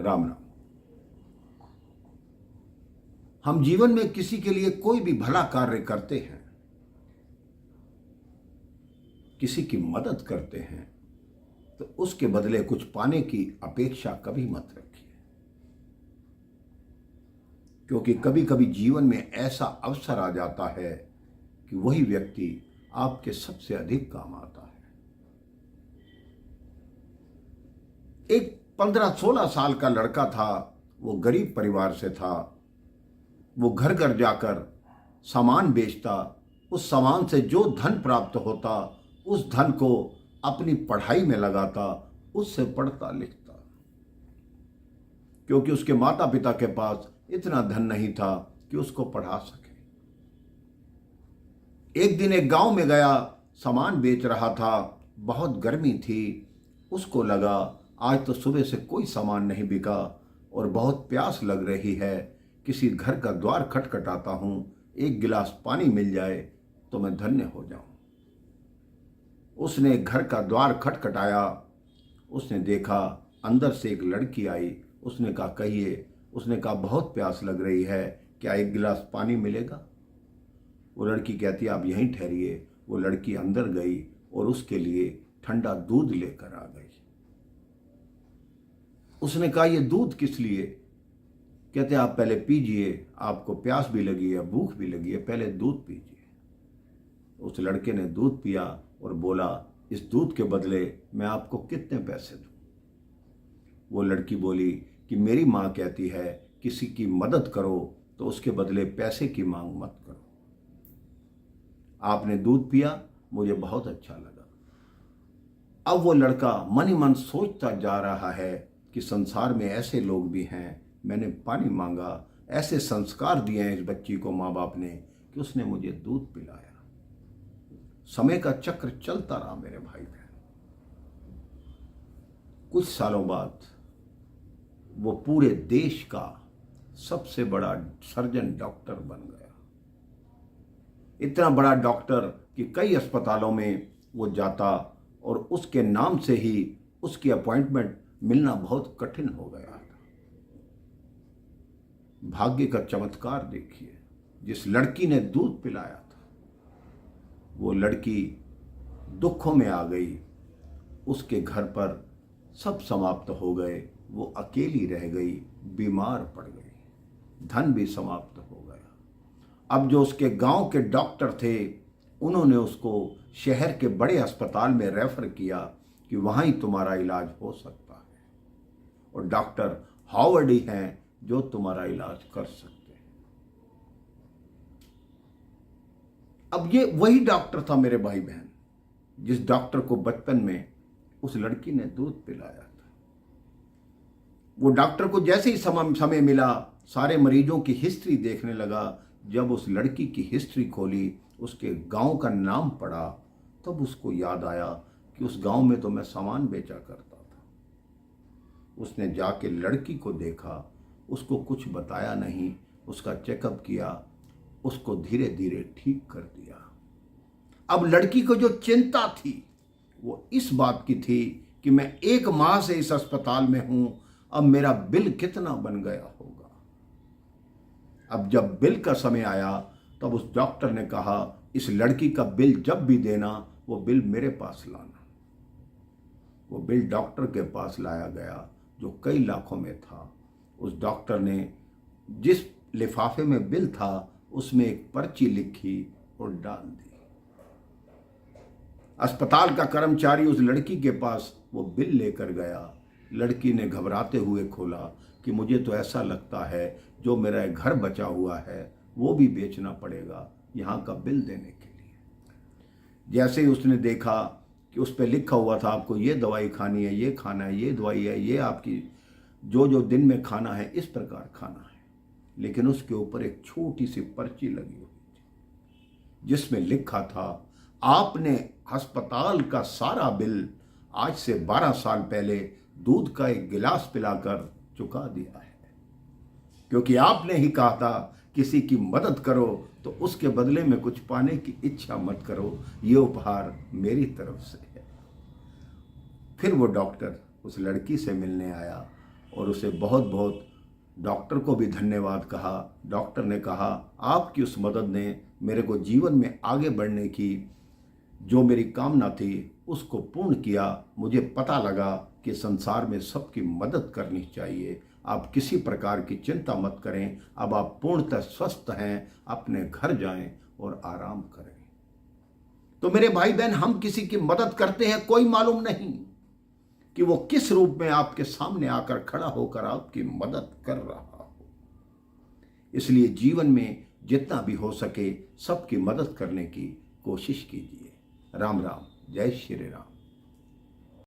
राम राम। हम जीवन में किसी के लिए कोई भी भला कार्य करते हैं, किसी की मदद करते हैं, तो उसके बदले कुछ पाने की अपेक्षा कभी मत रखिए, क्योंकि कभी कभी जीवन में ऐसा अवसर आ जाता है कि वही व्यक्ति आपके सबसे अधिक काम आता है। एक 15-16 साल का लड़का था, वो गरीब परिवार से था। वो घर घर जाकर सामान बेचता, उस सामान से जो धन प्राप्त होता उस धन को अपनी पढ़ाई में लगाता, उससे पढ़ता लिखता, क्योंकि उसके माता पिता के पास इतना धन नहीं था कि उसको पढ़ा सके। एक दिन एक गांव में गया, सामान बेच रहा था, बहुत गर्मी थी। उसको लगा आज तो सुबह से कोई सामान नहीं बिका और बहुत प्यास लग रही है, किसी घर का द्वार खटखटाता हूं, एक गिलास पानी मिल जाए तो मैं धन्य हो जाऊं। उसने घर का द्वार खटखटाया, उसने देखा अंदर से एक लड़की आई। उसने कहा कहिए। उसने कहा बहुत प्यास लग रही है, क्या एक गिलास पानी मिलेगा? वो लड़की कहती आप यहीं ठहरिए। वो लड़की अंदर गई और उसके लिए ठंडा दूध लेकर आ गई। उसने कहा ये दूध किस लिए? कहते आप पहले पीजिए, आपको प्यास भी लगी है, भूख भी लगी है, पहले दूध पीजिए। उस लड़के ने दूध पिया और बोला इस दूध के बदले मैं आपको कितने पैसे दूं? वो लड़की बोली कि मेरी मां कहती है किसी की मदद करो तो उसके बदले पैसे की मांग मत करो। आपने दूध पिया, मुझे बहुत अच्छा लगा। अब वो लड़का मन ही मन सोचता जा रहा है कि संसार में ऐसे लोग भी हैं, मैंने पानी मांगा, ऐसे संस्कार दिए हैं इस बच्ची को माँ बाप ने कि उसने मुझे दूध पिलाया। समय का चक्र चलता रहा मेरे भाई बहन। कुछ सालों बाद वो पूरे देश का सबसे बड़ा सर्जन डॉक्टर बन गया। इतना बड़ा डॉक्टर कि कई अस्पतालों में वो जाता और उसके नाम से ही उसकी अपॉइंटमेंट मिलना बहुत कठिन हो गया था। भाग्य का चमत्कार देखिए, जिस लड़की ने दूध पिलाया था वो लड़की दुखों में आ गई। उसके घर पर सब समाप्त हो गए, वो अकेली रह गई, बीमार पड़ गई, धन भी समाप्त हो गया। अब जो उसके गांव के डॉक्टर थे उन्होंने उसको शहर के बड़े अस्पताल में रेफर किया कि वहां ही तुम्हारा इलाज हो सकता है, और डॉक्टर हार्वर्ड ही हैं जो तुम्हारा इलाज कर सकते हैं। अब ये वही डॉक्टर था मेरे भाई बहन, जिस डॉक्टर को बचपन में उस लड़की ने दूध पिलाया था। वो डॉक्टर को जैसे ही समय मिला सारे मरीजों की हिस्ट्री देखने लगा। जब उस लड़की की हिस्ट्री खोली, उसके गांव का नाम पढ़ा, तब उसको याद आया कि उस गांव में तो मैं सामान बेचा करता था। उसने जाके लड़की को देखा, उसको कुछ बताया नहीं, उसका चेकअप किया, उसको धीरे धीरे ठीक कर दिया। अब लड़की को जो चिंता थी वो इस बात की थी कि मैं 1 माह से इस अस्पताल में हूं, अब मेरा बिल कितना बन गया होगा। अब जब बिल का समय आया तब उस डॉक्टर ने कहा इस लड़की का बिल जब भी देना वो बिल मेरे पास लाना। वो बिल डॉक्टर के पास लाया गया जो कई लाखों में था। उस डॉक्टर ने जिस लिफाफे में बिल था उसमें एक पर्ची लिखी और डाल दी। अस्पताल का कर्मचारी उस लड़की के पास वो बिल लेकर गया। लड़की ने घबराते हुए खोला कि मुझे तो ऐसा लगता है जो मेरा घर बचा हुआ है वो भी बेचना पड़ेगा यहाँ का बिल देने के लिए। जैसे ही उसने देखा कि उस पर लिखा हुआ था आपको ये दवाई खानी है, ये खाना है, ये दवाई है, ये आपकी जो जो दिन में खाना है इस प्रकार खाना है, लेकिन उसके ऊपर एक छोटी सी पर्ची लगी हुई थी जिसमें लिखा था आपने अस्पताल का सारा बिल आज से 12 साल पहले दूध का एक गिलास पिलाकर चुका दिया है, क्योंकि आपने ही कहा था किसी की मदद करो तो उसके बदले में कुछ पाने की इच्छा मत करो, ये उपहार मेरी तरफ से है। फिर वो डॉक्टर उस लड़की से मिलने आया और उसे बहुत बहुत डॉक्टर को भी धन्यवाद कहा। डॉक्टर ने कहा आपकी उस मदद ने मेरे को जीवन में आगे बढ़ने की जो मेरी कामना थी उसको पूर्ण किया। मुझे पता लगा कि संसार में सबकी मदद करनी चाहिए। आप किसी प्रकार की चिंता मत करें, अब आप पूर्णतः स्वस्थ हैं, अपने घर जाएं और आराम करें। तो मेरे भाई बहन, हम किसी की मदद करते हैं, कोई मालूम नहीं कि वो किस रूप में आपके सामने आकर खड़ा होकर आपकी मदद कर रहा हो। इसलिए जीवन में जितना भी हो सके सबकी मदद करने की कोशिश कीजिए। राम राम, जय श्री राम।